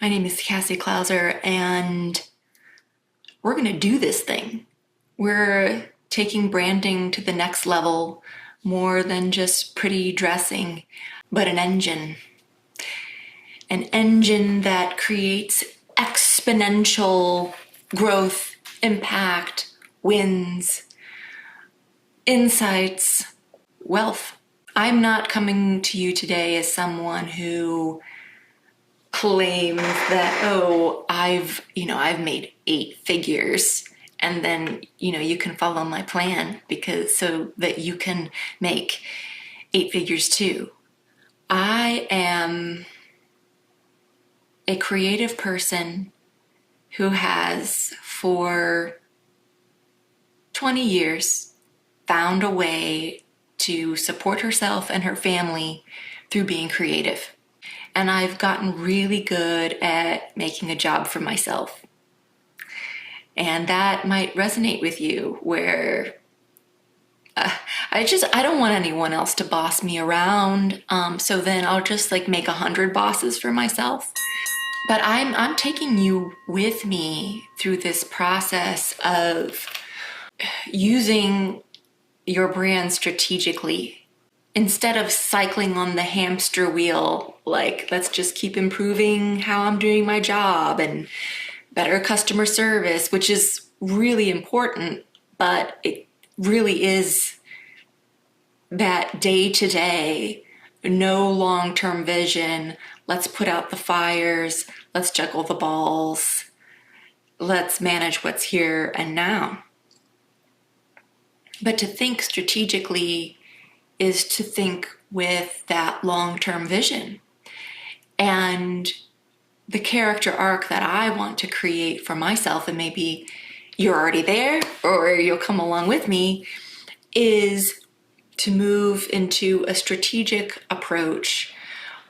My name is Cassie Klauser, and we're going to do this thing. We're taking branding to the next level, more than just pretty dressing, but an engine. An engine that creates exponential growth, impact, wins, insights, wealth. I'm not coming to you today as someone who claims that, I've made 8 figures, and then, you can follow my plan so that you can make 8 figures too. I am a creative person who has for 20 years found a way to support herself and her family through being creative. And I've gotten really good at making a job for myself. And that might resonate with you, where I don't want anyone else to boss me around. So then I'll just make 100 bosses for myself. But I'm taking you with me through this process of using your brand strategically. Instead of cycling on the hamster wheel, let's just keep improving how I'm doing my job and better customer service, which is really important, but it really is that day-to-day, no long-term vision. Let's put out the fires. Let's juggle the balls. Let's manage what's here and now. But to think strategically is to think with that long-term vision. And the character arc that I want to create for myself, and maybe you're already there or you'll come along with me, is to move into a strategic approach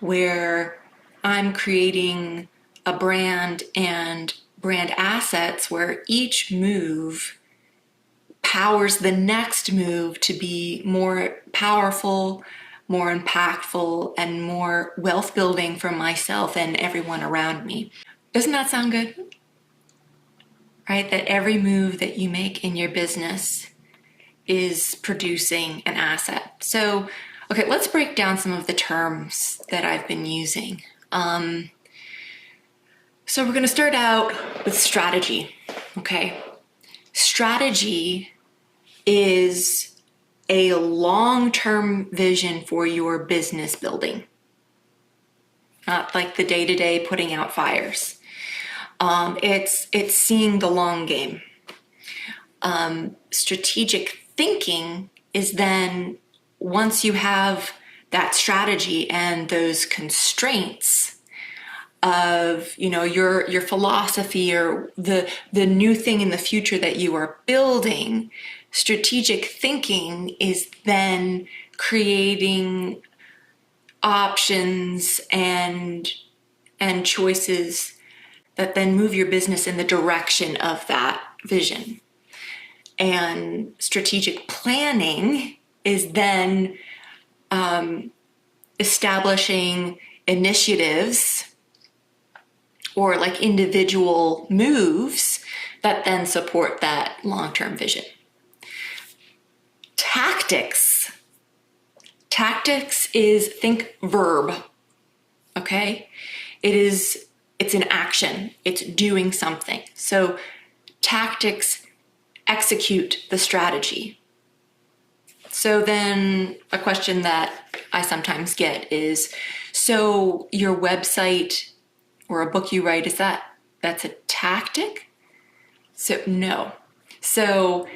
where I'm creating a brand and brand assets where each move powers the next move to be more powerful, more impactful, and more wealth building for myself and everyone around me. Doesn't that sound good? Right? That every move that you make in your business is producing an asset. So, okay, let's break down some of the terms that I've been using. So we're going to start out with strategy, okay? Strategy is a long-term vision for your business building, not like the day-to-day putting out fires. It's seeing the long game. Strategic thinking is then, once you have that strategy and those constraints of your philosophy or the new thing in the future that you are building, strategic thinking is then creating options and choices that then move your business in the direction of that vision. And strategic planning is then establishing initiatives or individual moves that then support that long-term vision. Tactics is, think verb, okay? It's an action. It's doing something. So tactics execute the strategy. So then a question that I sometimes get is, so your website or a book you write, that's a tactic? So no. So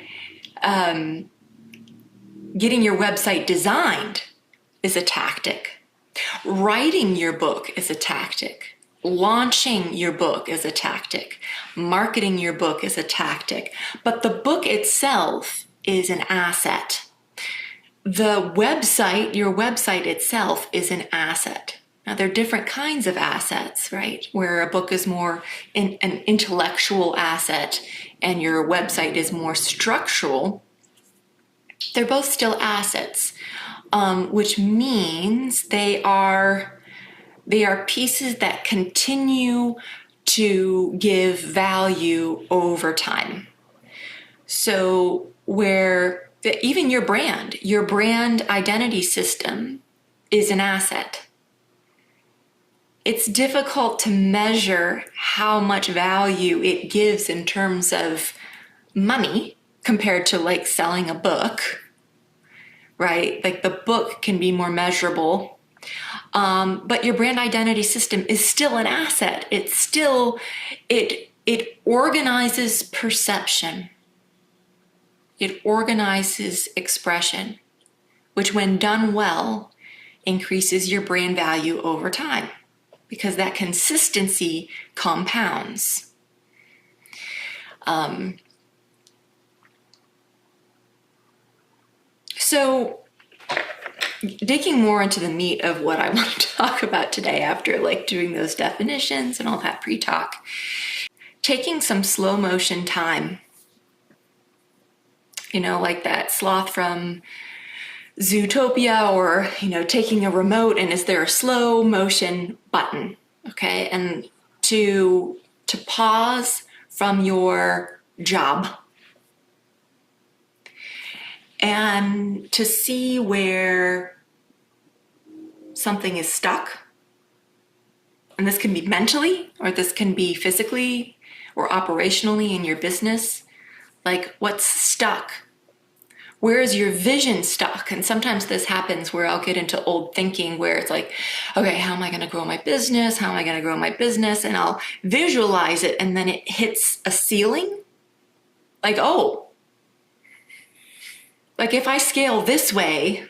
getting your website designed is a tactic. Writing your book is a tactic. Launching your book is a tactic. Marketing your book is a tactic. But the book itself is an asset. Your website itself is an asset. Now, there are different kinds of assets, right? Where a book is more an intellectual asset and your website is more structural. They're both still assets, which means they are They are pieces that continue to give value over time. So where even your brand identity system is an asset. It's difficult to measure how much value it gives in terms of money compared to like selling a book, right? Like the book can be more measurable. But your brand identity system is still an asset. It's still, it organizes perception. It organizes expression, which when done well, increases your brand value over time because that consistency compounds. So digging more into the meat of what I want to talk about today after like doing those definitions and all that pre-talk, taking some slow motion time, like that sloth from Zootopia, or, taking a remote and is there a slow motion button? Okay. And to pause from your job and to see where something is stuck. And this can be mentally, or this can be physically or operationally in your business. Like, what's stuck? Where is your vision stuck? And sometimes this happens where I'll get into old thinking where it's like, okay, how am I going to grow my business? How am I going to grow my business? And I'll visualize it, and then it hits a ceiling. Like, oh, like if I scale this way,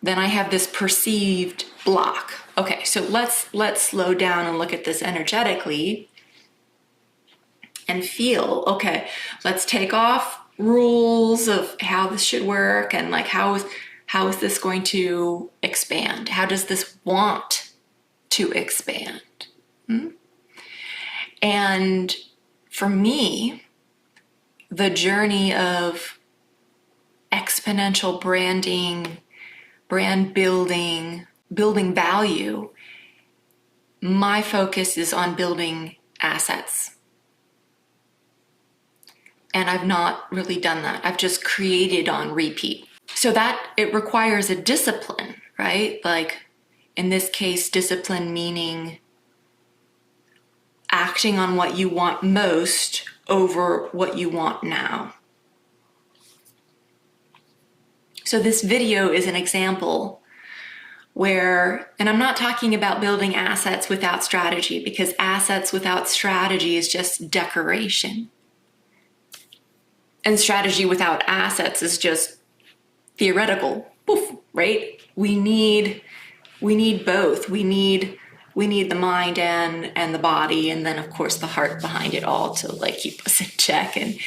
then I have this perceived block. Okay, so let's slow down and look at this energetically and feel, okay, let's take off rules of how this should work and like how is this going to expand? How does this want to expand? And for me, the journey of exponential branding, brand building, building value, my focus is on building assets. And I've not really done that. I've just created on repeat. So that it requires a discipline, right? Like in this case, discipline meaning acting on what you want most over what you want now. So this video is an example where, and I'm not talking about building assets without strategy, because assets without strategy is just decoration. And strategy without assets is just theoretical, poof, right? We need both. We need the mind and the body, and then of course the heart behind it all to like keep us in check, and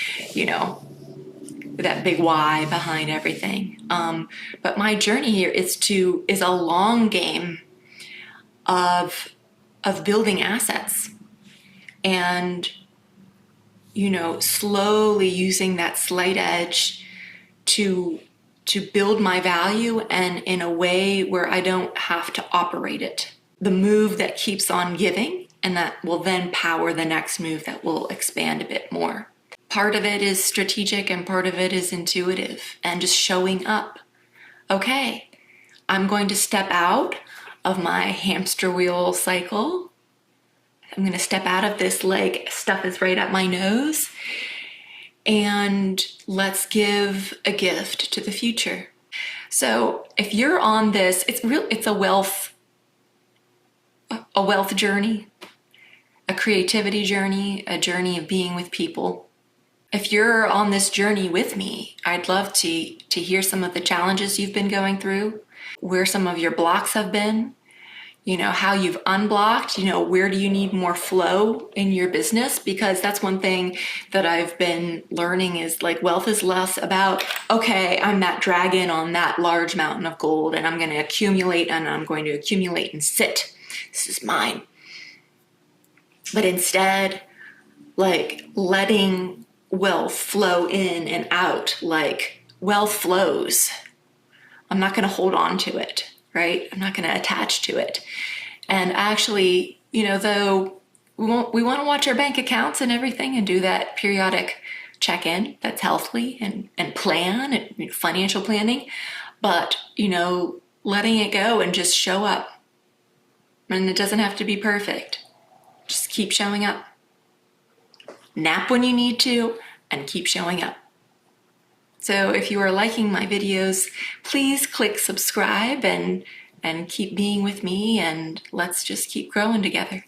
that big why behind everything. But my journey here is a long game of building assets, and slowly using that slight edge to build my value, and in a way where I don't have to operate it. The move that keeps on giving, and that will then power the next move that will expand a bit more. Part of it is strategic and part of it is intuitive and just showing up. Okay, I'm going to step out of my hamster wheel cycle. I'm going to step out of this like stuff is right up my nose, and let's give a gift to the future. So if you're on this, it's a wealth journey, a creativity journey, a journey of being with people. If you're on this journey with me, I'd love to hear some of the challenges you've been going through, where some of your blocks have been, how you've unblocked, where do you need more flow in your business? Because that's one thing that I've been learning is like wealth is less about, okay, I'm that dragon on that large mountain of gold and I'm going to accumulate and sit. This is mine. But instead, like letting wealth flow in and out, like wealth flows. I'm not going to hold on to it. right? I'm not going to attach to it. And actually, though we want to watch our bank accounts and everything and do that periodic check-in that's healthy and plan and financial planning, but, letting it go and just show up. And it doesn't have to be perfect. Just keep showing up. Nap when you need to and keep showing up. So if you are liking my videos, please click subscribe and keep being with me, and let's just keep growing together.